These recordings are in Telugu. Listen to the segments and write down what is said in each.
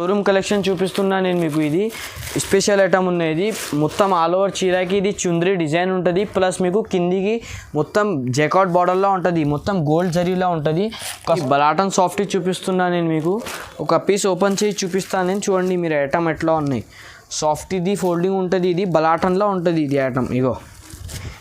షోరూమ్ కలెక్షన్ చూపిస్తున్నా నేను మీకు. ఇది స్పెషల్ ఐటమ్ ఉన్నది. మొత్తం ఆల్ ఓవర్ చీరకి ఇది చుంద్రీ డిజైన్ ఉంటుంది. ప్లస్ మీకు కిందికి మొత్తం జెకాట్ బార్డర్లో ఉంటుంది. మొత్తం గోల్డ్ జరీలా ఉంటుంది. బలాటన్ సాఫ్ట్ చూపిస్తున్నా నేను మీకు. ఒక పీస్ ఓపెన్ చేసి చూపిస్తాను నేను. చూడండి మీరు ఐటమ్ ఎట్లా ఉన్నాయి. సాఫ్ట్ ఇది ఫోల్డింగ్ ఉంటుంది. ఇది బలాటన్లో ఉంటుంది ఇది ఐటమ్. ఇగో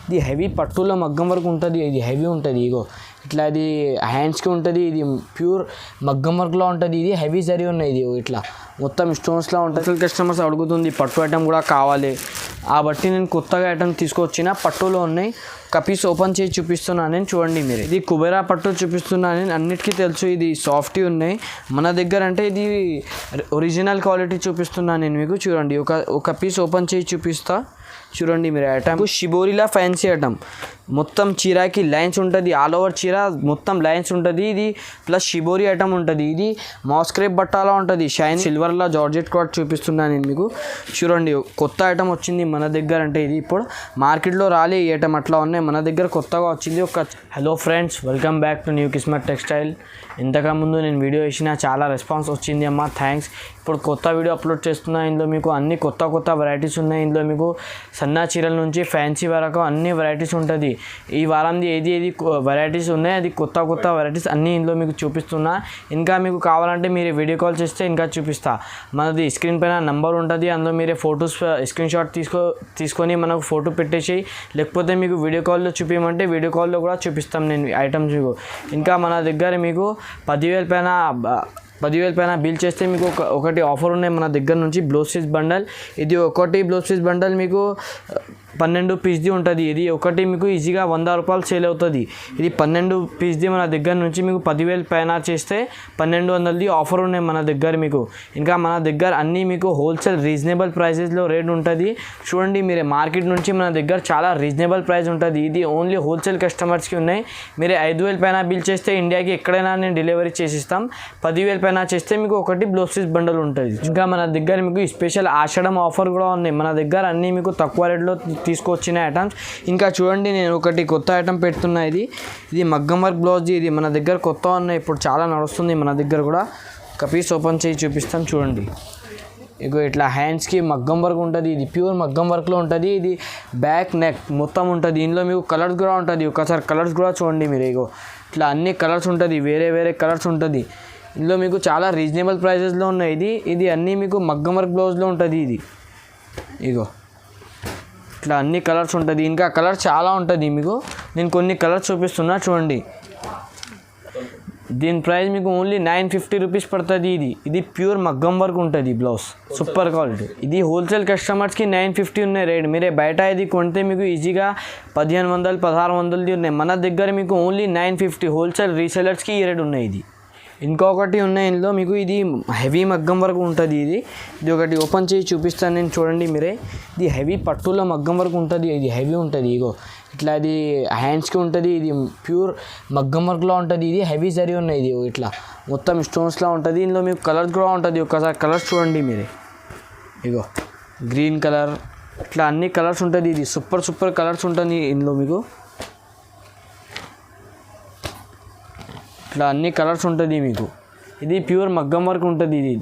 ఇది హెవీ పట్టులో మగ్గం వరకు ఉంటుంది. ఇది హెవీ ఉంటుంది. ఇగో ఇట్లా ఇది హ్యాండ్స్కి ఉంటుంది. ఇది ప్యూర్ మగ్గం వర్క్లో ఉంటుంది. ఇది హెవీ జరీ ఉన్నాయి. ఇది ఇట్లా మొత్తం స్టోన్స్లో ఉంటుంది. కస్టమర్స్ అడుగుతుంది పట్టు ఐటమ్ కూడా కావాలి. బట్టి నేను కొత్తగా ఐటమ్ తీసుకొచ్చిన పట్టులో ఉన్నాయి. ఒక పీస్ ఓపెన్ చేసి చూపిస్తున్నాను నేను. చూడండి మీరు. ఇది కుబేరా పట్టు చూపిస్తున్నాను నేను. అన్నిటికీ తెలుసు ఇది సాఫ్టీ ఉన్నాయి మన దగ్గర. అంటే ఇది ఒరిజినల్ క్వాలిటీ చూపిస్తున్నాను నేను మీకు. చూడండి ఒక పీస్ ఓపెన్ చేసి చూపిస్తా. చూడండి మీరు ఐటమ్ షిబోరిలా ఫ్యాన్సీ ఐటమ్. మొత్తం చీరకి లైన్స్ ఉంటుంది. ఆల్ ఓవర్ చీర మొత్తం లైన్స్ ఉంటుంది. ఇది ప్లస్ షిబోరి ఐటమ్ ఉంటుంది. ఇది మాస్క్రేప్ బట్టాలా ఉంటుంది. షైన్ సిల్వర్లా జార్జెట్ కూడా చూపిస్తున్నాను నేను మీకు. చూడండి కొత్త ఐటమ్ వచ్చింది మన దగ్గర. అంటే ఇది ఇప్పుడు మార్కెట్లో రాలే ఈ ఐటమ్ అట్లా ఉన్నాయి. మన దగ్గర కొత్తగా వచ్చింది. Hello friends, welcome back to new Kismat textile. ఇంతకుముందు నేను వీడియో వేసిన చాలా రెస్పాన్స్ వచ్చింది అమ్మా, థ్యాంక్స్. ఇప్పుడు కొత్త వీడియో అప్లోడ్ చేస్తున్నా. ఇందులో మీకు అన్ని కొత్త వెరైటీస్ ఉన్నాయి. ఇందులో మీకు సన్నా చీరల నుంచి ఫ్యాన్సీ వరకు అన్ని వెరైటీస్ ఉంటుంది. ఈ వారంది ఏది వెరైటీస్ ఉన్నాయి అది కొత్త వెరైటీస్ అన్నీ ఇందులో మీకు చూపిస్తున్నా. ఇంకా మీకు కావాలంటే మీరు వీడియో కాల్ చేస్తే ఇంకా చూపిస్తా. మనది స్క్రీన్ పైన నెంబర్ ఉంటుంది. అందులో మీరే ఫొటోస్ స్క్రీన్ షాట్ తీసుకొని మనకు ఫోటో పెట్టేసి, లేకపోతే మీకు వీడియో కాల్లో చూపించమంటే వీడియో కాల్లో కూడా చూపిస్తాం నేను ఐటమ్స్ మీకు. ఇంకా మన దగ్గర మీకు 10,000 పైన బిల్ చేస్తే మీకు ఒకటి ఆఫర్ ఉన్నాయి మన దగ్గర నుంచి. Blouse piece bundle. ఇది ఒకటి బ్లౌజ్ పీస్ బండల్ మీకు 12 పీస్ది ఉంటుంది. ఇది ఒకటి మీకు ఈజీగా 100 రూపాయలు సేల్ అవుతుంది. ఇది 12 పీస్ది మన దగ్గర నుంచి మీకు 10,000 పైన చేస్తే 1200ది ఆఫర్ ఉన్నాయి మన దగ్గర మీకు. ఇంకా మన దగ్గర అన్నీ మీకు హోల్సేల్ రీజనబుల్ ప్రైసెస్లో రేట్ ఉంటుంది. చూడండి మీరు మార్కెట్ నుంచి మన దగ్గర చాలా రీజనబుల్ ప్రైస్ ఉంటుంది. ఇది ఓన్లీ హోల్సేల్ కస్టమర్స్కి ఉన్నాయి. మీరు 5,000 పైన బిల్ చేస్తే ఇండియాకి ఎక్కడైనా నేను డెలివరీ చేసిస్తాం. 10,000 పైన చేస్తే మీకు ఒకటి బ్లౌజ్ పీస్ బండల్ ఉంటుంది. ఇంకా మన దగ్గర మీకు స్పెషల్ ఆషాఢం ఆఫర్ కూడా ఉన్నాయి. మన దగ్గర అన్నీ మీకు తక్కువ రేట్లో తీసుకొచ్చిన ఐటమ్స్. ఇంకా చూడండి నేను ఒకటి కొత్త ఐటమ్ పెడుతున్నా. ఇది మగ్గం వర్క్ బ్లౌజ్. ఇది మన దగ్గర కొత్త ఉన్నాయి. ఇప్పుడు చాలా నడుస్తుంది మన దగ్గర కూడా. ఒక పీస్ ఓపెన్ చేసి చూపిస్తాం. చూడండి ఇగో ఇట్లా హ్యాండ్స్కి మగ్గం వర్క్ ఉంటుంది. ఇది ప్యూర్ మగ్గం వర్క్లో ఉంటుంది. ఇది బ్యాక్ నెక్ మొత్తం ఉంటుంది. ఇందులో మీకు కలర్స్ కూడా ఉంటుంది. ఒకసారి కలర్స్ కూడా చూడండి మీరు. ఇగో ఇట్లా అన్ని కలర్స్ ఉంటుంది. వేరే కలర్స్ ఉంటుంది. ఇందులో మీకు చాలా రీజనబుల్ ప్రైసెస్లో ఉన్నాయి. ఇది అన్నీ మీకు మగ్గం వర్క్ బ్లౌజ్లో ఉంటుంది. ఇది ఇగో ఇట్లా అన్ని కలర్స్ ఉంటుంది. ఇంకా కలర్స్ చాలా ఉంటుంది మీకు. నేను కొన్ని కలర్స్ చూపిస్తున్నా చూడండి. దీని ప్రైస్ మీకు ఓన్లీ 950 రూపీస్ పడుతుంది. ఇది ప్యూర్ మగ్గం వర్క్ ఉంటుంది బ్లౌజ్. Super quality. ఇది హోల్సేల్ కస్టమర్స్కి 950 ఉన్నాయి రేట్. మీరే బయట ఇది కొంటే మీకు ఈజీగా 1500 1600ది ఉన్నాయి. మన దగ్గర మీకు ఓన్లీ 950. హోల్సేల్ రీసెలర్స్కి ఈ రేట్ ఉన్నాయి. ఇది ఇంకొకటి ఉన్నాయి ఇందులో మీకు. ఇది హెవీ మగ్గం వరకు ఉంటుంది. ఇది ఒకటి ఓపెన్ చేసి చూపిస్తాను నేను. చూడండి మీరే. ఇది హెవీ పట్టులో మగ్గం వరకు ఉంటుంది. ఇది హెవీ ఉంటుంది. ఇగో ఇట్లా ఇది హ్యాండ్స్కి ఉంటుంది. ఇది ప్యూర్ మగ్గం వర్క్లో ఉంటుంది. ఇది హెవీ జరీ ఉన్నాయి. ఇది ఇట్లా మొత్తం స్టోన్స్లో ఉంటుంది. ఇందులో మీకు కలర్స్ కూడా ఉంటుంది. ఒకసారి కలర్స్ చూడండి మీరే. ఇగో గ్రీన్ కలర్ ఇట్లా అన్ని కలర్స్ ఉంటుంది. ఇది సూపర్ కలర్స్ ఉంటుంది ఇందులో మీకు. ఇట్లా అన్ని కలర్స్ ఉంటుంది మీకు. ఇది ప్యూర్ మగ్గం వర్క్ ఉంటుంది. ఇది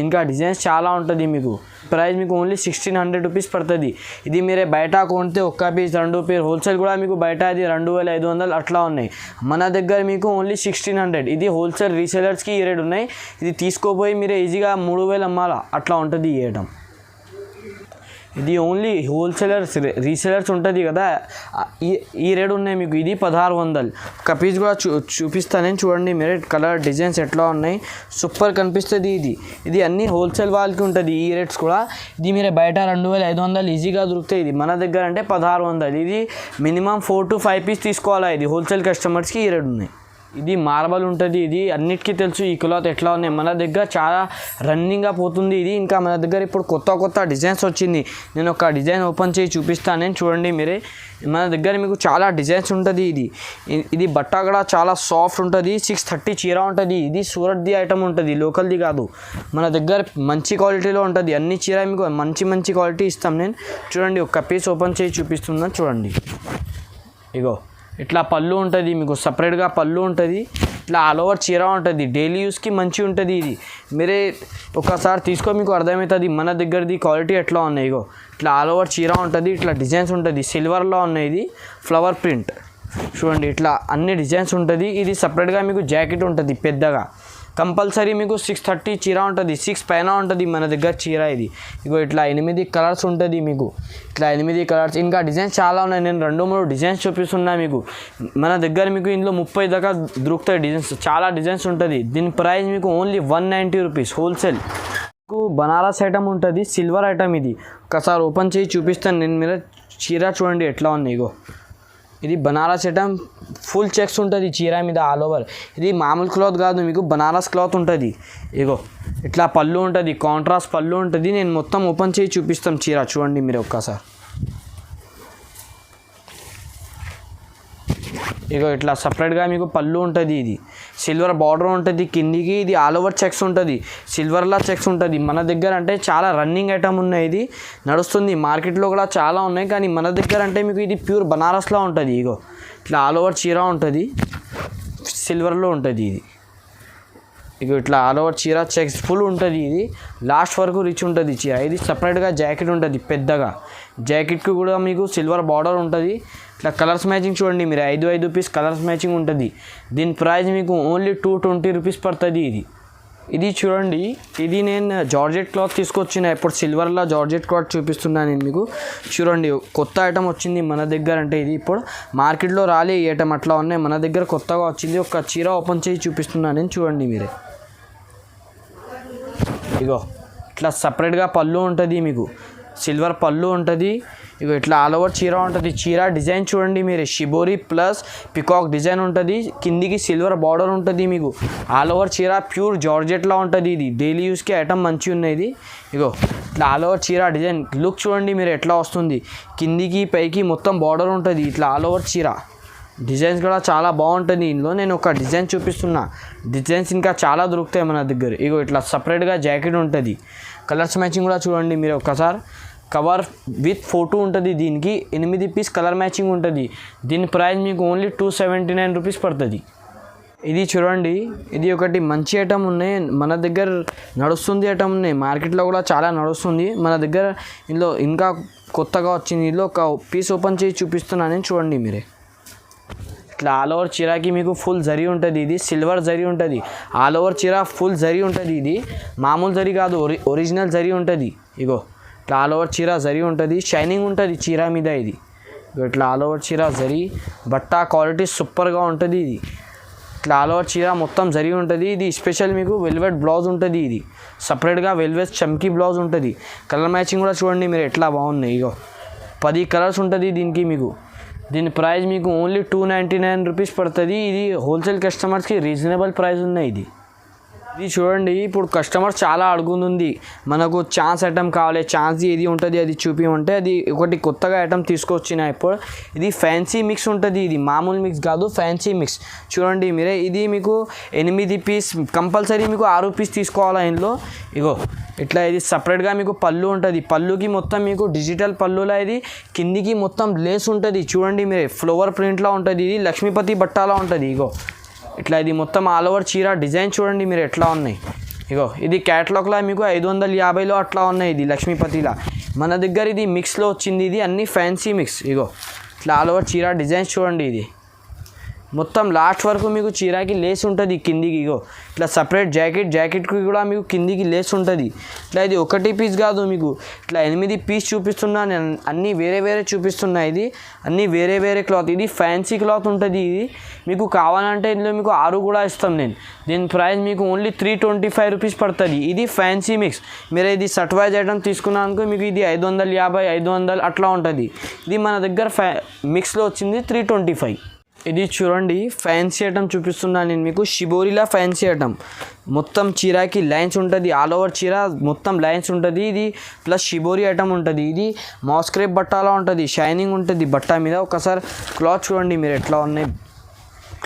ఇంకా డిజైన్స్ చాలా ఉంటుంది మీకు. ప్రైస్ మీకు ఓన్లీ 1600 రూపీస్ పడుతుంది. ఇది మీరే బయట కొంటే ఒక్క పీస్ 2 పీస్ హోల్సేల్ కూడా మీకు బయట అది 2500 అట్లా ఉన్నాయి. మన దగ్గర మీకు ఓన్లీ 1600. ఇది హోల్సేల్ రీసేలర్స్కి ఈ రేట్ ఉన్నాయి. ఇది తీసుకోపోయి మీరే ఈజీగా 3000 అమ్మాలా అట్లా ఉంటుంది ఈ ఐటమ్. ఇది ఓన్లీ హోల్సేలర్స్ రీసేలర్స్ ఉంటుంది కదా, ఈ రేట్ ఉన్నాయి మీకు. ఇది 1600. ఒక పీస్ కూడా చూపిస్తాను నేను. చూడండి మీరు కలర్ డిజైన్స్ ఎట్లా ఉన్నాయి. సూపర్ కనిపిస్తుంది. ఇది అన్ని హోల్సేల్ వాళ్ళకి ఉంటుంది ఈ రేట్స్ కూడా. ఇది మీరు బయట 2500 ఈజీగా దొరుకుతాయి. ఇది మన దగ్గర అంటే 1600. ఇది మినిమం 4 to 5 పీస్ తీసుకోవాలా. ఇది హోల్సేల్ కస్టమర్స్కి ఈ రేట్ ఉన్నాయి. ఇది మార్బల్ ఉంటుంది. ఇది అన్నిటికీ తెలుసు ఈ క్లాత్ ఎట్లా ఉన్నాయి. మన దగ్గర చాలా రన్నింగ్గా పోతుంది ఇది. ఇంకా మన దగ్గర ఇప్పుడు కొత్త డిజైన్స్ వచ్చింది. నేను ఒక డిజైన్ ఓపెన్ చేసి చూపిస్తాను నేను. చూడండి మీరే. మన దగ్గర మీకు చాలా డిజైన్స్ ఉంటుంది. ఇది బట్ట కూడా చాలా సాఫ్ట్ ఉంటుంది. 630 చీర ఉంటుంది. ఇది సూరత్ది ఐటమ్ ఉంటుంది, లోకల్ది కాదు. మన దగ్గర మంచి క్వాలిటీలో ఉంటుంది. అన్ని చీర మీకు మంచి క్వాలిటీ ఇస్తాం నేను. చూడండి ఒక పీస్ ఓపెన్ చేసి చూపిస్తున్నాను. చూడండి ఇగో ఇట్లా పళ్ళు ఉంటుంది మీకు. సపరేట్గా పళ్ళు ఉంటుంది. ఇట్లా ఆల్ ఓవర్ చీర ఉంటుంది, డైలీ యూస్కి మంచిగా ఉంటుంది. ఇది మీరే ఒకసారి తీసుకో మీకు అర్థమవుతుంది మన దగ్గరది క్వాలిటీ ఎట్లా ఉన్నాయి. ఇగో ఇట్లా ఆల్ ఓవర్ చీర ఉంటుంది, ఇట్లా డిజైన్స్ ఉంటుంది, సిల్వర్లో ఉన్నాయి. ఇది ఫ్లవర్ ప్రింట్ చూడండి, ఇట్లా అన్ని డిజైన్స్ ఉంటుంది. ఇది సపరేట్గా మీకు జాకెట్ ఉంటుంది పెద్దగా. కంపల్సరీ మీకు 630 చీర ఉంటుంది, 6 పైన ఉంటుంది మన దగ్గర చీర. ఇది ఇగో ఇట్లా 8 కలర్స్ ఉంటుంది మీకు, ఇట్లా 8 కలర్స్. ఇంకా డిజైన్స్ చాలా ఉన్నాయి, నేను 2-3 డిజైన్స్ చూపిస్తున్నా మీకు. మన దగ్గర మీకు ఇందులో 30 దాకా దొరుకుతాయి డిజైన్స్, చాలా డిజైన్స్ ఉంటుంది. దీని ప్రైస్ మీకు ఓన్లీ 190 రూపీస్ హోల్సేల్. మీకు బనారస్ ఐటమ్ ఉంటుంది, సిల్వర్ ఐటమ్. ఇది ఒకసారి ఓపెన్ చేసి చూపిస్తాను నేను. మీరు చీర చూడండి ఎట్లా ఉంది. ఇగో ఇది బనారస్ ఐటమ్, ఫుల్ చెక్స్ ఉంటుంది చీర మీద ఆల్ ఓవర్. ఇది మామూలు క్లాత్ కాదు, మీకు బనారస్ క్లాత్ ఉంటుంది. ఇగో ఇట్లా పళ్ళు ఉంటుంది, కాంట్రాస్ట్ పళ్ళు ఉంటుంది. నేను మొత్తం ఓపెన్ చేసి చూపిస్తాం చీర చూడండి మీరు ఒక్కసారి. ఇగో ఇట్లా సపరేట్గా మీకు పళ్ళు ఉంటుంది. ఇది సిల్వర్ బార్డర్ ఉంటుంది కిందికి. ఇది ఆల్ ఓవర్ చెక్స్ ఉంటుంది, సిల్వర్లా చెక్స్ ఉంటుంది. మన దగ్గర అంటే చాలా రన్నింగ్ ఐటమ్ ఉన్నాయి, ఇది నడుస్తుంది. మార్కెట్లో కూడా చాలా ఉన్నాయి, కానీ మన దగ్గర అంటే మీకు ఇది ప్యూర్ బనారస్లో ఉంటుంది. ఇగో ఇట్లా ఆల్ ఓవర్ చీర ఉంటుంది, సిల్వర్లో ఉంటుంది. ఇది ఇక ఇట్లా ఆల్ ఓవర్ చీర చెక్స్ ఫుల్ ఉంటుంది. ఇది లాస్ట్ వరకు రిచ్ ఉంటుంది చీర. ఇది సపరేట్గా జాకెట్ ఉంటుంది పెద్దగా, జాకెట్కి కూడా మీకు సిల్వర్ బార్డర్ ఉంటుంది. ఇట్లా కలర్స్ మ్యాచింగ్ చూడండి మీరు, 5 పీస్ కలర్స్ మ్యాచింగ్ ఉంటుంది. దీని ప్రైస్ మీకు ఓన్లీ 220 రూపీస్ పడుతుంది. ఇది చూడండి, ఇది నేను జార్జెట్ క్లాత్ తీసుకొచ్చిన. ఇప్పుడు సిల్వర్లో జార్జెట్ క్లాత్ చూపిస్తున్నాను నేను మీకు. చూడండి కొత్త ఐటమ్ వచ్చింది మన దగ్గర. అంటే ఇది ఇప్పుడు మార్కెట్లో రాలే ఈ ఐటమ్, అట్లా ఉన్నాయి. మన దగ్గర కొత్తగా వచ్చింది. ఒక చీర ఓపెన్ చేసి చూపిస్తున్నాను నేను, చూడండి మీరే. ఇగో ఇట్లా సపరేట్గా పళ్ళు ఉంటుంది మీకు, సిల్వర్ పళ్ళు ఉంటుంది. ఇగో ఇట్లా ఆల్ ఓవర్ చీర ఉంటుంది. చీర డిజైన్ చూడండి మీరు, షిబోరి ప్లస్ పికాక్ డిజైన్ ఉంటుంది. కిందికి సిల్వర్ బార్డర్ ఉంటుంది మీకు. ఆల్ ఓవర్ చీర ప్యూర్ జార్జెట్లా ఉంటుంది. ఇది డైలీ యూస్కి ఐటమ్ మంచిగా ఉన్నాయి. ఇది ఇగో ఇట్లా ఆల్ ఓవర్ చీర డిజైన్ లుక్ చూడండి మీరు ఎట్లా వస్తుంది. కిందికి పైకి మొత్తం బార్డర్ ఉంటుంది. ఇట్లా ఆల్ ఓవర్ చీర డిజైన్స్ కూడా చాలా బాగుంటుంది. ఇందులో నేను ఒక డిజైన్ చూపిస్తున్నా, డిజైన్స్ ఇంకా చాలా దొరుకుతాయి మన దగ్గర. ఇగో ఇట్లా సపరేట్గా జాకెట్ ఉంటుంది, కలర్స్ మ్యాచింగ్ కూడా చూడండి మీరు ఒక్కసారి. కవర్ విత్ ఫోటో ఉంటుంది. దీనికి 8 పీస్ కలర్ మ్యాచింగ్ ఉంటుంది. దీని ప్రైస్ మీకు ఓన్లీ 279 రూపీస్ పడుతుంది. ఇది చూడండి, ఇది ఒకటి మంచి ఐటమ్ ఉన్నాయి మన దగ్గర, నడుస్తుంది ఐటమ్ ఉన్నాయి. మార్కెట్లో కూడా చాలా నడుస్తుంది మన దగ్గర. ఇందులో ఇంకా కొత్తగా వచ్చింది. ఇందులో ఒక పీస్ ఓపెన్ చేసి చూపిస్తున్నాను చూడండి మీరే. ఇట్లా ఆల్ ఓవర్ చీరకి మీకు ఫుల్ జరీ ఉంటుంది. ఇది సిల్వర్ జరీ ఉంటుంది. ఆల్ ఓవర్ చీర ఫుల్ జరీ ఉంటుంది. ఇది మామూలు జరీ కాదు, ఒరిజినల్ జరీ ఉంటుంది. ఇగో ఇట్లా ఆల్ ఓవర్ చీర జరీ ఉంటుంది, షైనింగ్ ఉంటుంది చీర మీద. ఇది ఇట్లా ఆల్ ఓవర్ చీర జరీ, బట్ట క్వాలిటీ సూపర్గా ఉంటుంది. ఇది ఇట్లా ఆల్ ఓవర్ చీర మొత్తం జరీ ఉంటుంది. ఇది స్పెషల్ మీకు వెల్వెట్ బ్లౌజ్ ఉంటుంది. ఇది సపరేట్గా వెల్వెట్ చమ్కీ బ్లౌజ్ ఉంటుంది. కలర్ మ్యాచింగ్ కూడా చూడండి మీరు ఎట్లా బాగున్నాయి. ఇగో 10 కలర్స్ ఉంటుంది దీనికి మీకు. దీని ప్రైస్ మీకు ఓన్లీ 299 రూపీస్ పడుతుంది. ఇది హోల్సేల్ కస్టమర్స్కి రీజనబుల్ ప్రైస్ ఉన్నాయి. ఇది చూడండి, ఇప్పుడు కస్టమర్స్ చాలా అడుగుతుంది, మనకు ఛాన్స్ ఐటమ్ కావాలి, ఛాన్స్ ఏది ఉంటుంది అది చూపించమంటే అది ఒకటి కొత్తగా ఐటమ్ తీసుకొచ్చిన. ఇప్పుడు ఇది ఫ్యాన్సీ మిక్స్ ఉంటుంది. ఇది మామూలు మిక్స్ కాదు, ఫ్యాన్సీ మిక్స్. చూడండి మీరే, ఇది మీకు 8 పీస్ కంపల్సరీ మీకు 6 పీస్ తీసుకోవాలా ఇందులో. ఇగో ఇట్లా ఇది సపరేట్గా మీకు పళ్ళు ఉంటుంది. పళ్ళుకి మొత్తం మీకు డిజిటల్ పళ్ళులా ఇది కిందికి మొత్తం లేస్ ఉంటుంది. చూడండి మీరే, ఫ్లవర్ ప్రింట్లా ఉంటుంది. ఇది లక్ష్మీపతి బట్టాలా ఉంటుంది. ఇగో ఇట్లా ఇది మొత్తం ఆల్ ఓవర్ చీర డిజైన్ చూడండి మీరు ఎట్లా ఉన్నాయి. ఇగో ఇది క్యాటలాగ్లో మీకు 550లో అట్లా ఉన్నాయి. ఇది లక్ష్మీపతిలా. మన దగ్గర ఇది మిక్స్లో వచ్చింది. ఇది అన్ని ఫ్యాన్సీ మిక్స్. ఇగో ఇట్లా ఆల్ ఓవర్ చీర డిజైన్స్ చూడండి. ఇది మొత్తం లాస్ట్ వరకు మీకు చీరకి లేస్ ఉంటుంది కిందికి. ఇగో ఇట్లా సపరేట్ జాకెట్కి కూడా మీకు కిందికి లేస్ ఉంటుంది. ఇట్లా ఇది ఒకటి పీస్ కాదు, మీకు ఇట్లా 8 పీస్ చూపిస్తున్నా నేను. అన్నీ వేరే చూపిస్తున్నా. ఇది అన్నీ వేరే క్లాత్. ఇది ఫ్యాన్సీ క్లాత్ ఉంటుంది. ఇది మీకు కావాలంటే ఇందులో మీకు 6 కూడా ఇస్తాం నేను. దీని ప్రైస్ మీకు ఓన్లీ 325 రూపీస్ పడుతుంది. ఇది ఫ్యాన్సీ మిక్స్. మీరు ఇది షర్ట్ వైజ్ ఐటమ్ తీసుకున్నానుకో మీకు ఇది 550, 500 అట్లా ఉంటుంది. ఇది మన దగ్గర మిక్స్లో వచ్చింది 325. ఇది చూడండి, ఫ్యాన్సీ ఐటమ్ చూపిస్తున్నాను నేను మీకు. షిబోరిలా ఫ్యాన్సీ ఐటమ్, మొత్తం చీరకి లైన్స్ ఉంటుంది. ఆల్ ఓవర్ చీర మొత్తం లైన్స్ ఉంటుంది. ఇది ప్లస్ షిబోరి ఐటమ్ ఉంటుంది. ఇది మాస్క్రేప్ బట్టాలా ఉంటుంది, షైనింగ్ ఉంటుంది బట్ట మీద. ఒకసారి క్లాత్ చూడండి మీరు ఎట్లా ఉన్నాయి.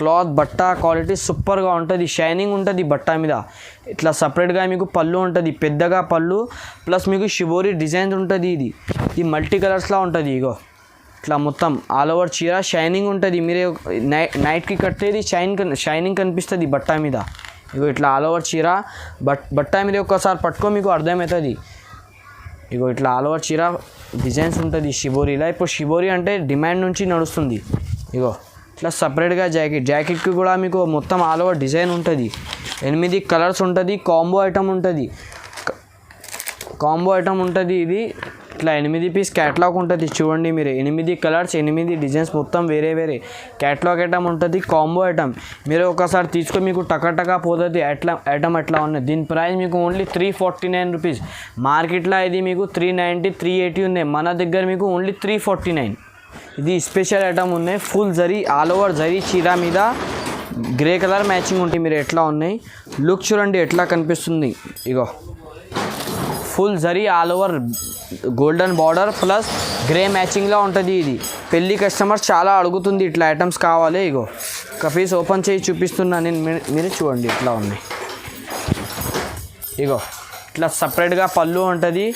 క్లాత్ బట్ట క్వాలిటీ సూపర్గా ఉంటుంది, షైనింగ్ ఉంటుంది బట్ట మీద. ఇట్లా సపరేట్గా మీకు పళ్ళు ఉంటుంది, పెద్దగా పళ్ళు ప్లస్ మీకు షిబోరి డిజైన్ ఉంటుంది. ఇది మల్టీ కలర్స్లా ఉంటుంది. ఇగో ఇట్లా మొత్తం ఆల్ ఓవర్ చీర షైనింగ్ ఉంటుంది. మీరే నైట్కి కట్టేది షైనింగ్ కనిపిస్తుంది బట్ట మీద. ఇగో ఇట్లా ఆల్ ఓవర్ చీర బట్ట మీద ఒకసారి పట్టుకో మీకు అర్థమవుతుంది. ఇగో ఇట్లా ఆల్ ఓవర్ చీర డిజైన్స్ ఉంటుంది షిబోరీలో. ఇప్పుడు షిబోరీ అంటే డిమాండ్ నుంచి నడుస్తుంది. ఇగో ఇట్లా సపరేట్గా జాకెట్కి కూడా మీకు మొత్తం ఆల్ ఓవర్ డిజైన్ ఉంటుంది. 8 కలర్స్ ఉంటుంది. కాంబో ఐటమ్ ఉంటుంది. ఇది ఇట్లా 8 పీస్ క్యాటలాగ్ ఉంటుంది. చూడండి మీరు 8 కలర్స్ 8 డిజైన్స్ మొత్తం వేరే క్యాటలాగ్ ఐటమ్ ఉంటుంది. కాంబో ఐటమ్ మీరు ఒకసారి తీసుకొని మీకు టకా పోతుంది. ఐటమ్ ఎట్లా ఉన్నాయి. దీని ప్రైస్ మీకు ఓన్లీ 349 రూపీస్. మార్కెట్లో ఇది మీకు 390 380 ఉన్నాయి. మన దగ్గర మీకు ఓన్లీ 349. ఇది స్పెషల్ ఐటమ్ ఉన్నాయి. Full zari all over zari చీర మీద గ్రే కలర్ మ్యాచింగ్ ఉంటాయి. మీరు ఎట్లా ఉన్నాయి లుక్ చూడండి ఎట్లా కనిపిస్తుంది. ఇగో full zari all over golden border plus grey మ్యాచింగ్లో ఉంటుంది. ఇది పెళ్ళి కస్టమర్స్ చాలా అడుగుతుంది ఇట్లా ఐటమ్స్ కావాలి. ఇగో ఒక పీస్ ఓపెన్ చేసి చూపిస్తున్నా నేను. మీరు చూడండి ఇట్లా ఉన్నాయి. ఇగో ఇట్లా సపరేట్గా పళ్ళు ఉంటుంది.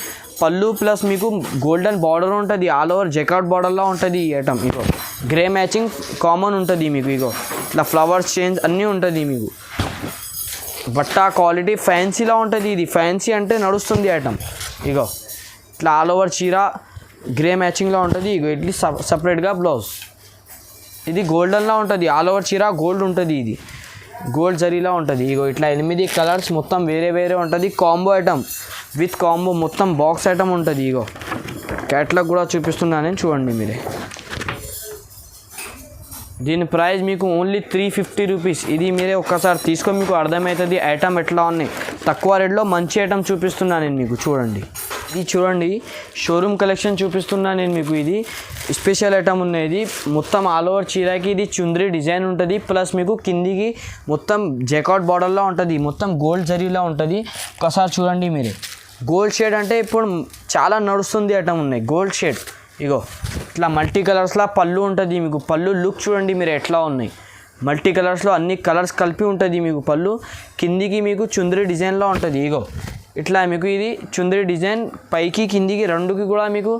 పళ్ళు ప్లస్ మీకు గోల్డెన్ బార్డర్ ఉంటుంది. ఆల్ ఓవర్ జెకాట్ బార్డర్లో ఉంటుంది ఈ ఐటమ్. ఇగో గ్రే మ్యాచింగ్ కామన్ ఉంటుంది మీకు. ఇగో ఇట్లా ఫ్లవర్స్ చేంజ్ అన్నీ ఉంటుంది మీకు. బట్ట క్వాలిటీ ఫ్యాన్సీలో ఉంటుంది. ఇది ఫ్యాన్సీ అంటే నడుస్తుంది ఐటమ్. ఇగో ఇట్లా ఆల్ ఓవర్ చీర గ్రే మ్యాచింగ్లో ఉంటుంది. ఇగో ఇట్లా సపరేట్గా బ్లౌజ్. ఇది గోల్డెన్లో ఉంటుంది. ఆల్ ఓవర్ చీర గోల్డ్ ఉంటుంది. ఇది గోల్డ్ జరీలా ఉంటుంది. ఇగో ఇట్లా 8 కలర్స్ మొత్తం వేరే ఉంటుంది. కాంబో ఐటమ్ విత్ కాంబో మొత్తం బాక్స్ ఐటమ్ ఉంటుంది. ఇగో క్యాట్లాగ్ కూడా చూపిస్తున్నాను నేను చూడండి మీరే. దీని ప్రైస్ మీకు ఓన్లీ 350 రూపీస్. ఇది మీరే ఒక్కసారి తీసుకొని మీకు అర్థమవుతుంది ఐటమ్ ఎట్లా ఉన్నాయి. తక్కువ రేట్లో మంచి ఐటమ్ చూపిస్తున్నాను నేను మీకు. చూడండి ఇది చూడండి షోరూమ్ కలెక్షన్ చూపిస్తున్నాను నేను మీకు. ఇది స్పెషల్ ఐటమ్ ఉన్నది. మొత్తం ఆల్ ఓవర్ చీరకి ఇది చుంద్రీ డిజైన్ ఉంటుంది. ప్లస్ మీకు కిందికి మొత్తం జెకాట్ బార్డర్లో ఉంటుంది. మొత్తం గోల్డ్ జరీలో ఉంటుంది. ఒకసారి చూడండి మీరే. గోల్డ్ షేడ్ అంటే ఇప్పుడు చాలా నడుస్తుంది ఐటమ్ ఉన్నాయి గోల్డ్ షేడ్. ఇగో ఇట్లా మల్టీ కలర్స్లో పళ్ళు ఉంటుంది మీకు. పళ్ళు లుక్ చూడండి మీరు ఎట్లా ఉన్నాయి. మల్టీ కలర్స్లో అన్ని కలర్స్ కలిపి ఉంటుంది మీకు పళ్ళు. కిందికి మీకు చుంద్రీ డిజైన్లో ఉంటుంది. ఇగో ఇట్లా మీకు ఇది చుంద్రీ డిజైన్ పైకి కిందికి రెండుకి కూడా మీకు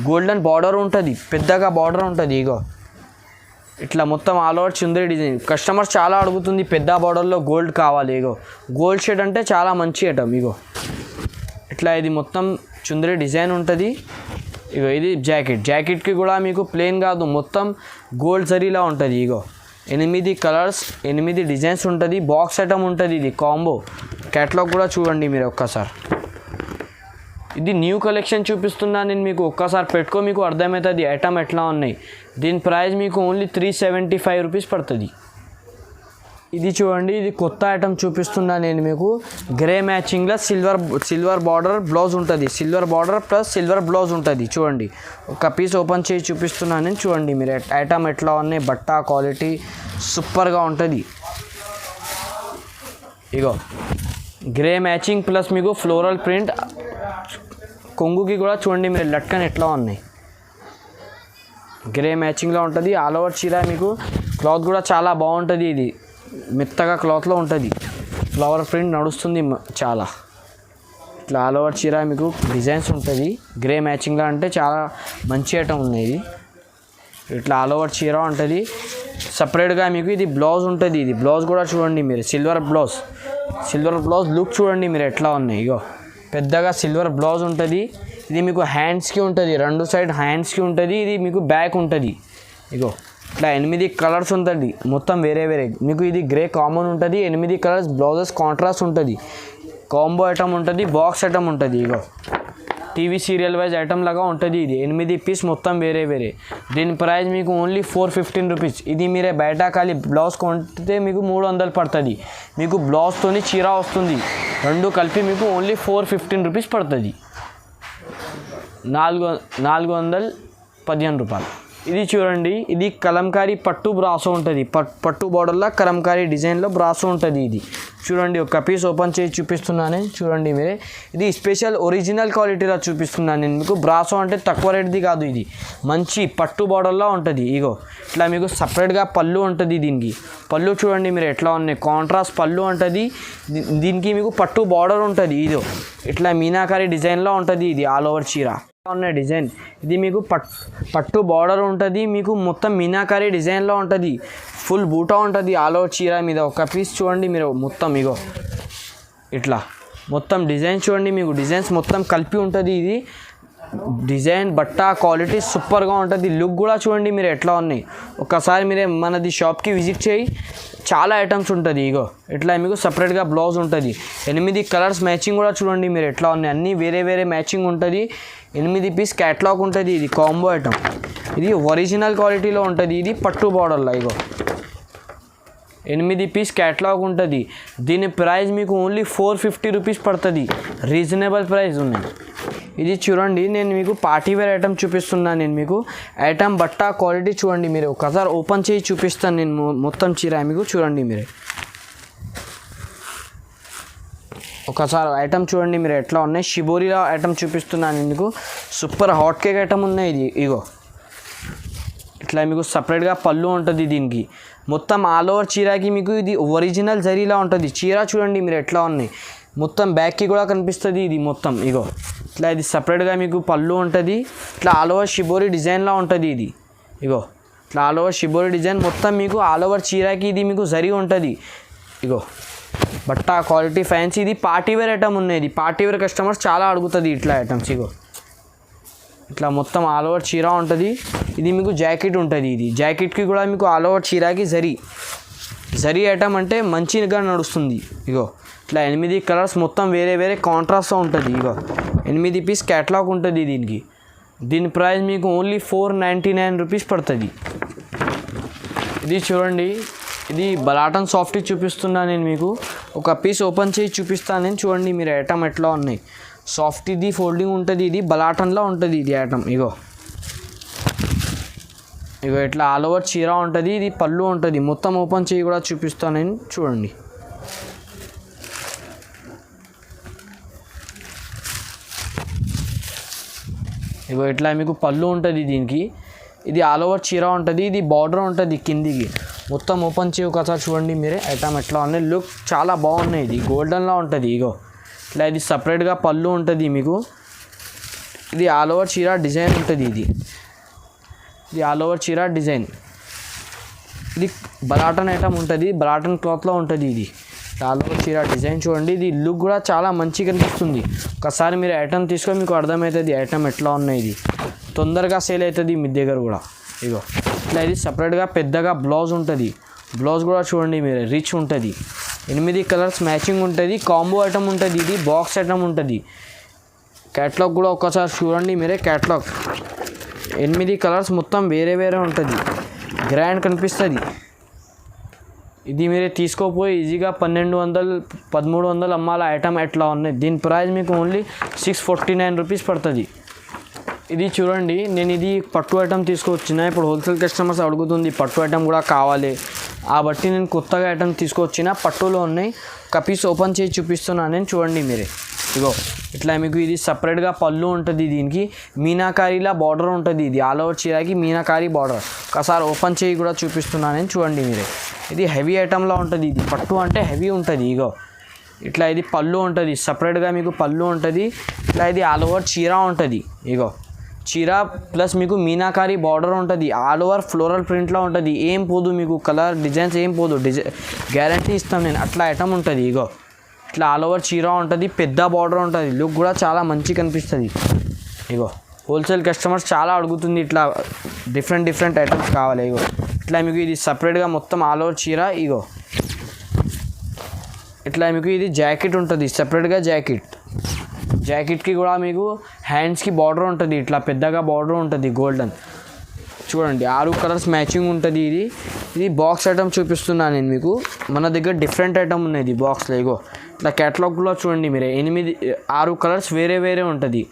గోల్డెన్ బార్డర్ ఉంటుంది. పెద్దగా బార్డర్ ఉంటుంది. ఇగో ఇట్లా మొత్తం ఆల్ ఓవర్ చుంద్రీ డిజైన్. కస్టమర్స్ చాలా అడుగుతుంది పెద్ద బార్డర్లో గోల్డ్ కావాలి. ఇగో గోల్డ్ షేడ్ అంటే చాలా మంచి ఐటమ్. ఇగో ఇట్లా ఇది మొత్తం చుంద్రీ డిజైన్ ఉంటుంది. ఇగో ఇది జాకెట్కి కూడా మీకు ప్లెయిన్ కాదు మొత్తం గోల్డ్ జరీలా ఉంటుంది. ఇగో 8 కలర్స్ 8 డిజైన్స్ ఉంటుంది. బాక్స్ ఐటమ్ ఉంటుంది. ఇది కాంబో క్యాటలాగ్ కూడా చూడండి మీరు ఒక్కసారి. ఇది న్యూ కలెక్షన్ చూపిస్తున్నాను నేను మీకు. ఒక్కసారి పెట్టుకో మీకు అర్థమవుతుంది ఐటమ్ ఎట్లా ఉన్నాయి. దీని ప్రైస్ మీకు ఓన్లీ 375 రూపీస్ పడుతుంది. ఇది చూడండి ఇది కొత్త ఐటమ్ చూపిస్తున్నా నేను మీకు. గ్రే మ్యాచింగ్లో సిల్వర్ బార్డర్ బ్లౌజ్ ఉంటుంది. Silver border plus silver blouse ఉంటుంది. చూడండి ఒక పీస్ ఓపెన్ చేసి చూపిస్తున్నాను నేను. చూడండి మీరు ఐటమ్ ఎట్లా ఉన్నాయి. బట్ట క్వాలిటీ సూపర్గా ఉంటుంది. ఇగో గ్రే మ్యాచింగ్ ప్లస్ మీకు ఫ్లోరల్ ప్రింట్. కొంగుకి కూడా చూడండి మీరు లట్కన్ ఎట్లా ఉన్నాయి. గ్రే మ్యాచింగ్లో ఉంటుంది. ఆల్ ఓవర్ చీర మీకు క్లాత్ కూడా చాలా బాగుంటుంది. ఇది మెత్తగా క్లాత్లో ఉంటుంది. ఫ్లవర్ ప్రింట్ నడుస్తుంది చాలా. ఇట్లా ఆల్ ఓవర్ చీర మీకు డిజైన్స్ ఉంటుంది. గ్రే మ్యాచింగ్లో అంటే చాలా మంచి ఐటమ్ ఉన్నాయి. ఇట్లా ఆల్ ఓవర్ చీర ఉంటుంది. సపరేట్గా మీకు ఇది బ్లౌజ్ ఉంటుంది. ఇది బ్లౌజ్ కూడా చూడండి మీరు సిల్వర్ బ్లౌజ్ లుక్ చూడండి మీరు ఎట్లా ఉన్నాయి. ఇగో పెద్దగా సిల్వర్ బ్లౌజ్ ఉంటుంది. ఇది మీకు హ్యాండ్స్కి ఉంటుంది. 2 సైడ్ హ్యాండ్స్కి ఉంటుంది. ఇది మీకు బ్యాక్ ఉంటుంది. ఇగో ఇట్లా 8 కలర్స్ ఉంటుంది. మొత్తం వేరే మీకు ఇది గ్రే కామన్ ఉంటుంది. 8 కలర్స్ బ్లౌజెస్ కాంట్రాస్ట్ ఉంటుంది. కాంబో ఐటమ్ ఉంటుంది. బాక్స్ ఐటమ్ ఉంటుంది. ఇగో టీవీ సీరియల్ వైజ్ ఐటమ్ లాగా ఉంటుంది. ఇది 8 పీస్ మొత్తం వేరే. దీని ప్రైస్ మీకు ఓన్లీ 415 రూపీస్. ఇది మీరే బయట ఖాళీ బ్లౌజ్ కొంటే మీకు 300 పడుతుంది. మీకు బ్లౌజ్తోని చీర వస్తుంది. రెండు కలిపి మీకు ఓన్లీ 415 రూపీస్ పడుతుంది. 415 రూపాయలు. ఇది చూడండి ఇది కలంకారీ పట్టు బ్రాసో ఉంటుంది. పట్టు బార్డర్లో కలంకారీ డిజైన్లో బ్రాసో ఉంటుంది. ఇది చూడండి ఒక పీస్ ఓపెన్ చేసి చూపిస్తున్నాను చూడండి మీరే. ఇది స్పెషల్ ఒరిజినల్ క్వాలిటీలో చూపిస్తున్నాను నేను మీకు. బ్రాసో అంటే తక్కువ రేట్ది కాదు. ఇది మంచి పట్టు బార్డర్లో ఉంటుంది. ఇగో ఇట్లా మీకు సపరేట్గా పళ్ళు ఉంటుంది. దీనికి పళ్ళు చూడండి మీరు ఎట్లా ఉన్నాయి. కాంట్రాస్ట్ పళ్ళు ఉంటుంది. దీనికి మీకు పట్టు బార్డర్ ఉంటుంది. ఇదో ఇట్లా మీనాకారీ డిజైన్లో ఉంటుంది. ఇది ఆల్ ఓవర్ చీర. ఉన్న డిజైన్ ఇది మీకు పట్టు బార్డర్ ఉంటుంది, మీకు మొత్తం మీనాకారీ డిజైన్లో ఉంటుంది, ఫుల్ బూటా ఉంటుంది ఆల్ ఓవర్ చీర మీద. ఒక పీస్ చూడండి మీరు మొత్తం ఇగో ఇట్లా మొత్తం డిజైన్ చూడండి, మీకు డిజైన్స్ మొత్తం కలిపి ఉంటుంది. ఇది డిజైన్ బట్ట క్వాలిటీ సూపర్గా ఉంటుంది, లుక్ కూడా చూడండి మీరు ఎట్లా ఉన్నాయి. ఒక్కసారి మీరే మనది షాప్కి విజిట్ చేయి, చాలా ఐటమ్స్ ఉంటుంది. ఇగో ఇట్లా మీకు సపరేట్గా బ్లౌజ్ ఉంటుంది, 8 కలర్స్ మ్యాచింగ్ కూడా చూడండి మీరు ఎట్లా ఉన్నాయి, అన్నీ వేరే వేరే మ్యాచింగ్ ఉంటుంది. 8 పీస్ క్యాట్లాగ్ ఉంటుంది, ఇది కాంబో ఐటమ్, ఇది ఒరిజినల్ క్వాలిటీలో ఉంటుంది. ఇది పట్టు బార్డర్లో ఇగో 8 పీస్ క్యాట్లాగ్ ఉంటుంది. దీని ప్రైస్ మీకు ఓన్లీ 450 రూపీస్ పడుతుంది, రీజనబుల్ ప్రైస్ ఉన్నాయి. ఇది చూడండి నేను మీకు పార్టీవేర్ ఐటమ్ చూపిస్తున్నాను. నేను మీకు ఐటమ్ బట్ట క్వాలిటీ చూడండి మీరు, ఒకసారి ఓపెన్ చేసి చూపిస్తాను నేను మొత్తం చీర మీకు చూడండి మీరు. ఒకసారి ఐటమ్ చూడండి మీరు ఎట్లా ఉన్నాయి. షిబోరిలో ఐటమ్ చూపిస్తున్నాను మీకు, సూపర్ హాట్ కేక్ ఐటమ్ ఉన్నాయి. ఇది ఇగో ఇట్లా మీకు సపరేట్గా పళ్ళు ఉంటుంది. దీనికి మొత్తం ఆల్ ఓవర్ చీరకి మీకు ఇది ఒరిజినల్ జరీలా ఉంటుంది. చీర చూడండి మీరు ఎట్లా ఉన్నాయి, మొత్తం బ్యాక్కి కూడా కనిపిస్తుంది. ఇది మొత్తం ఇగో ఇట్లా ఇది సపరేట్గా మీకు పళ్ళు ఉంటుంది. ఇట్లా ఆల్ ఓవర్ షిబోరి డిజైన్లా ఉంటుంది. ఇది ఇగో ఇట్లా ఆల్ ఓవర్ షిబోరి డిజైన్ మొత్తం మీకు ఆల్ ఓవర్ చీరకి ఇది మీకు జరీ ఉంటుంది. ఇగో బట్ట క్వాలిటీ ఫ్యాన్సీ, ఇది పార్టీవేర్ ఐటమ్ ఉన్నాయి. పార్టీవేర్ కస్టమర్స్ చాలా అడుగుతుంది ఇట్లా ఐటమ్స్. ఇగో ఇట్లా మొత్తం ఆల్ ఓవర్ చీర ఉంటుంది. ఇది మీకు జాకెట్ ఉంటుంది. ఇది జాకెట్కి కూడా మీకు ఆల్ ఓవర్ చీరకి జరీ ఐటమ్ అంటే మంచిగా నడుస్తుంది. ఇగో ఇట్లా 8 కలర్స్ మొత్తం వేరే వేరే కాంట్రాస్ట్తో ఉంటుంది. ఇగో 8 పీస్ క్యాట్లాగ్ ఉంటుంది దీనికి. దీని ప్రైస్ మీకు ఓన్లీ 499 రూపీస్ పడుతుంది. ఇది చూడండి, ఇది బలాటన్ సాఫ్ట్ చూపిస్తున్నాను నేను మీకు. ఒక పీస్ ఓపెన్ చేసి చూపిస్తాను నేను, చూడండి మీరు ఐటమ్ ఎట్లా ఉన్నాయి. సాఫ్ట్ ఇది ఫోల్డింగ్ ఉంటుంది, ఇది బలాటన్లో ఉంటుంది ఇది ఐటమ్. ఇగో ఇట్లా ఆల్ ఓవర్ చీర ఉంటుంది. ఇది పళ్ళు ఉంటుంది, మొత్తం ఓపెన్ చేసి కూడా చూపిస్తాను నేను చూడండి. ఇగో ఇట్లా మీకు పళ్ళు ఉంటుంది దీనికి. ఇది ఆల్ ఓవర్ చీర ఉంటుంది, ఇది బార్డర్ ఉంటుంది కిందికి. మొత్తం ఓపెన్ చేసి ఒకసారి చూడండి మీరే ఐటమ్ ఎట్లా ఉన్నాయి, లుక్ చాలా బాగున్నాయి. ఇది గోల్డెన్లో ఉంటుంది. ఇగో ఇట్లా ఇది సపరేట్గా పళ్ళు ఉంటుంది మీకు. ఇది ఆల్ ఓవర్ చీర డిజైన్ ఉంటుంది. ఇది ఆల్ ఓవర్ చీర డిజైన్. ఇది బలాటన్ ఐటమ్ ఉంటుంది, బలాటన్ క్లాత్లో ఉంటుంది. ఇది ఆల్ ఓవర్ చీర డిజైన్ చూడండి, ఇది లుక్ కూడా చాలా మంచిగా కనిపిస్తుంది. ఒకసారి మీరు ఐటమ్ తీసుకొని మీకు అర్థమవుతుంది ఐటమ్ ఎట్లా ఉన్నాయి. ఇది తొందరగా సేల్ అవుతుంది మీ దగ్గర కూడా. ఇగో ఇట్లా ఇది సపరేట్గా పెద్దగా బ్లౌజ్ ఉంటుంది. బ్లౌజ్ కూడా చూడండి మీరు రిచ్ ఉంటుంది. 8 కలర్స్ మ్యాచింగ్ ఉంటుంది, కాంబో ఐటమ్ ఉంటుంది. ఇది బాక్స్ ఐటమ్ ఉంటుంది. క్యాట్లాగ్ కూడా ఒకసారి చూడండి మీరే. క్యాట్లాగ్ 8 కలర్స్ మొత్తం వేరే వేరే ఉంటుంది, గ్రాండ్ కనిపిస్తుంది. ఇది మీరే తీసుకోపోయి ఈజీగా 1200-1300 అమ్మాల ఐటమ్ ఎట్లా ఉన్నాయి. దీని ప్రైస్ మీకు ఓన్లీ 649 రూపీస్ పడుతుంది. ఇది చూడండి నేను ఇది పట్టు ఐటమ్ తీసుకొచ్చిన. ఇప్పుడు హోల్సేల్ కస్టమర్స్ అడుగుతుంది పట్టు ఐటమ్ కూడా కావాలి, కాబట్టి నేను కొత్తగా ఐటమ్ తీసుకొచ్చిన. పట్టులో ఉన్నాయి, ఒక పీస్ ఓపెన్ చేసి చూపిస్తున్నాను నేను చూడండి మీరే. ఇగో ఇట్లా మీకు ఇది సపరేట్గా పళ్ళు ఉంటుంది. దీనికి మీనాకారీలా బార్డర్ ఉంటుంది. ఇది ఆల్ ఓవర్ చీరకి మీనాకారీ బార్డర్. ఒకసారి ఓపెన్ చేసి కూడా చూపిస్తున్నాను నేను చూడండి మీరే. ఇది హెవీ ఐటమ్లో ఉంటుంది. ఇది పట్టు అంటే హెవీ ఉంటుంది. ఇగో ఇట్లా ఇది పళ్ళు ఉంటుంది, సపరేట్గా మీకు పళ్ళు ఉంటుంది. ఇట్లా ఇది ఆల్ ఓవర్ చీర ఉంటుంది. ఇగో చీర ప్లస్ మీకు మీనాకారీ బార్డర్ ఉంటుంది, ఆల్ ఓవర్ ఫ్లోరల్ ప్రింట్లో ఉంటుంది. ఏం పోదు మీకు, కలర్ డిజైన్స్ ఏం పోదు, గ్యారంటీ ఇస్తాం నేను. అట్లా ఐటమ్ ఉంటుంది. ఇగో ఇట్లా ఆల్ ఓవర్ చీర ఉంటుంది, పెద్ద బార్డర్ ఉంటుంది, లుక్ కూడా చాలా మంచిగా కనిపిస్తుంది. ఇగో హోల్సేల్ కస్టమర్స్ చాలా అడుగుతుంది ఇట్లా డిఫరెంట్ ఐటమ్స్ కావాలి. ఇగో ఇట్లా మీకు ఇది సపరేట్గా మొత్తం ఆల్ ఓవర్ చీర. ఇగో ఇట్లా మీకు ఇది జాకెట్ ఉంటుంది, సపరేట్గా జాకెట్కి కూడా మీకు హ్యాండ్స్కి బార్డర్ ఉంటుంది. ఇట్లా పెద్దగా బార్డర్ ఉంటుంది గోల్డెన్. చూడండి 6 కలర్స్ మ్యాచింగ్ ఉంటుంది. ఇది బాక్స్ ఐటమ్ చూపిస్తున్నాను నేను మీకు. మన దగ్గర డిఫరెంట్ ఐటమ్ ఉన్నాయి ఇది బాక్స్లో. ఇగో ఇట్లా క్యాటలాగ్లో చూడండి మీరే 6 కలర్స్ వేరే వేరే ఉంటుంది.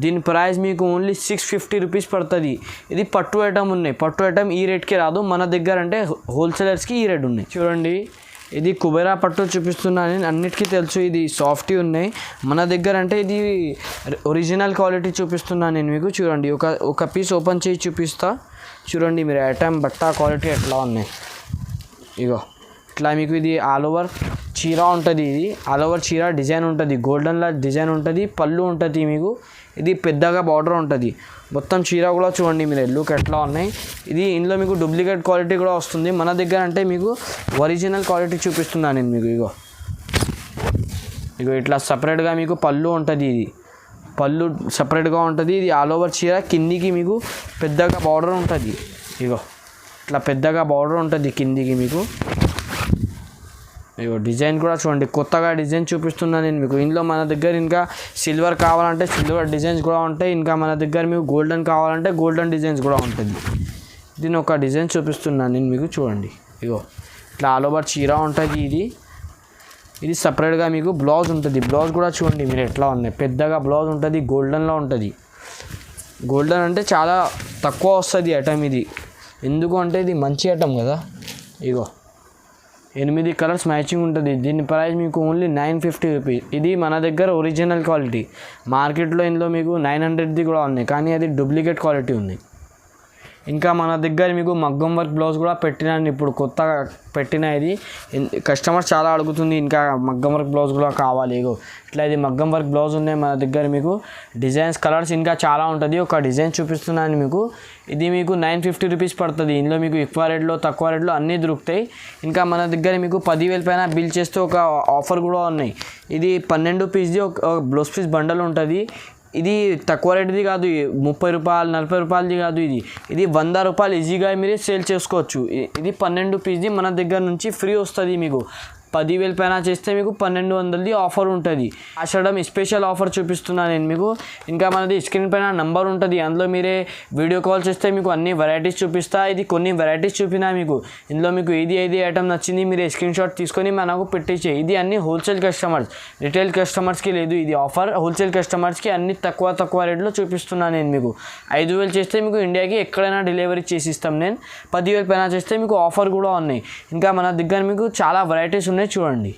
దీని ప్రైస్ మీకు ఓన్లీ 650 రూపీస్ పడుతుంది. ఇది పట్టు ఐటమ్ ఉన్నాయి. పట్టు ఐటమ్ ఈ రేట్కి రాదు, మన దగ్గర అంటే హోల్సేలర్స్కి ఈ రేట్ ఉన్నాయి. చూడండి ఇది కుబేరా పట్టు చూపిస్తున్నాను నేను, అన్నిటికీ తెలుసు ఇది సాఫ్టీ ఉన్నాయి. మన దగ్గర అంటే ఇది ఒరిజినల్ క్వాలిటీ చూపిస్తున్నాను నేను మీకు. చూడండి ఒక పీస్ ఓపెన్ చేసి చూపిస్తా చూడండి మీరు ఐటమ్ బట్ట క్వాలిటీ ఎట్లా ఉన్నాయి. ఇగో ఇట్లా మీకు ఇది ఆల్ ఓవర్ చీర ఉంటుంది, ఇది ఆల్ ఓవర్ చీర డిజైన్ ఉంటుంది, గోల్డెన్లా డిజైన్ ఉంటుంది, పళ్ళు ఉంటుంది మీకు. ఇది పెద్దగా బార్డర్ ఉంటుంది. మొత్తం చీర కూడా చూడండి మీరు లుక్ ఎట్లా ఉన్నాయి. ఇది ఇందులో మీకు డూప్లికేట్ క్వాలిటీ కూడా వస్తుంది. మన దగ్గర అంటే మీకు ఒరిజినల్ క్వాలిటీ చూపిస్తున్నాను నేను మీకు. ఇగో ఇట్లా సపరేట్గా మీకు పళ్ళు ఉంటుంది, ఇది పళ్ళు సపరేట్గా ఉంటుంది. ఇది ఆల్ ఓవర్ చీర కిందికి మీకు పెద్దగా బార్డర్ ఉంటుంది. ఇగో ఇట్లా పెద్దగా బార్డర్ ఉంటుంది కిందికి మీకు. ఇగో డిజైన్ కూడా చూడండి, కొత్తగా డిజైన్ చూపిస్తున్నాను నేను మీకు. ఇందులో మన దగ్గర ఇంకా సిల్వర్ కావాలంటే సిల్వర్ డిజైన్స్ కూడా ఉంటాయి. ఇంకా మన దగ్గర మీకు గోల్డెన్ కావాలంటే గోల్డెన్ డిజైన్స్ కూడా ఉంటుంది. దీని ఒక డిజైన్ చూపిస్తున్నాను నేను మీకు చూడండి. ఇగో ఇట్లా ఆల్ ఓవర్ చీర ఉంటుంది. ఇది సపరేట్గా మీకు బ్లౌజ్ ఉంటుంది. బ్లౌజ్ కూడా చూడండి మీరు ఎట్లా ఉన్నాయి, పెద్దగా బ్లౌజ్ ఉంటుంది, గోల్డెన్లో ఉంటుంది. గోల్డెన్ అంటే చాలా తక్కువ వస్తుంది ఐటమ్ ఇది. ఎందుకు అంటే ఇది మంచి ఐటమ్ కదా. ఇగో 8 కలర్స్ మ్యాచింగ్ ఉంటుంది. దీని ప్రైస్ మీకు ఓన్లీ 950 రూపీస్. ఇది మన దగ్గర ఒరిజినల్ క్వాలిటీ. మార్కెట్లో ఇందులో మీకు 900ది కూడా ఉన్నాయి, కానీ అది డూప్లికేట్ క్వాలిటీ ఉంది. ఇంకా మన దగ్గర మీకు మగ్గం వర్క్ బ్లౌజ్ కూడా పెట్టినాను, ఇప్పుడు కొత్తగా పెట్టిన. ఇది కస్టమర్స్ చాలా అడుగుతుంది, ఇంకా మగ్గం వర్క్ బ్లౌజ్ కూడా కావాలి. ఇగో ఇట్లా ఇది మగ్గం వర్క్ బ్లౌజ్ ఉన్నాయి మన దగ్గర. మీకు డిజైన్స్ కలర్స్ ఇంకా చాలా ఉంటుంది. ఒక డిజైన్ చూపిస్తున్నాను మీకు. ఇది మీకు 950 రూపీస్ పడుతుంది. ఇందులో మీకు ఎక్కువ రేట్లో తక్కువ రేట్లో అన్నీ దొరుకుతాయి. ఇంకా మన దగ్గర మీకు 10,000 పైన బిల్ చేస్తే ఒక ఆఫర్ కూడా ఉన్నాయి. ఇది 12 పీస్ది ఒక బ్లౌజ్ పీస్ బండల్ ఉంటుంది. ఇది తక్కువ రేటుది కాదు, 30 రూపాయలు 40 రూపాయలది కాదు. ఇది 100 రూపాయలు ఈజీగా మీరు సేల్ చేసుకోవచ్చు. ఇది 12 పీస్ది మన దగ్గర నుంచి ఫ్రీ వస్తుంది మీకు. 10,000 పైన చేస్తే మీకు 1200ది ఆఫర్ ఉంటుంది. ఆషాఢం స్పెషల్ ఆఫర్ చూపిస్తున్నాను నేను మీకు. ఇంకా మనది స్క్రీన్ పైన నంబర్ ఉంటుంది, అందులో మీరే వీడియో కాల్ చేస్తే మీకు అన్ని వెరైటీస్ చూపిస్తా. ఇది కొన్ని వెరైటీస్ చూపినా మీకు. ఇందులో మీకు ఏది ఐటమ్ నచ్చింది మీరు స్క్రీన్ షాట్ తీసుకొని మనకు పెట్టించే. ఇది అన్ని హోల్సేల్ కస్టమర్స్, రిటైల్ కస్టమర్స్కి లేదు ఇది ఆఫర్. హోల్సేల్ కస్టమర్స్కి అన్ని తక్కువ రేట్లో చూపిస్తున్నాను నేను మీకు. 5,000 చేస్తే మీకు ఇండియాకి ఎక్కడైనా డెలివరీ చేసి ఇస్తాం నేను. 10,000 పైన చేస్తే మీకు ఆఫర్ కూడా ఉన్నాయి. ఇంకా మన దగ్గర మీకు చాలా వెరైటీస్ ఉన్నాయి చూడండి.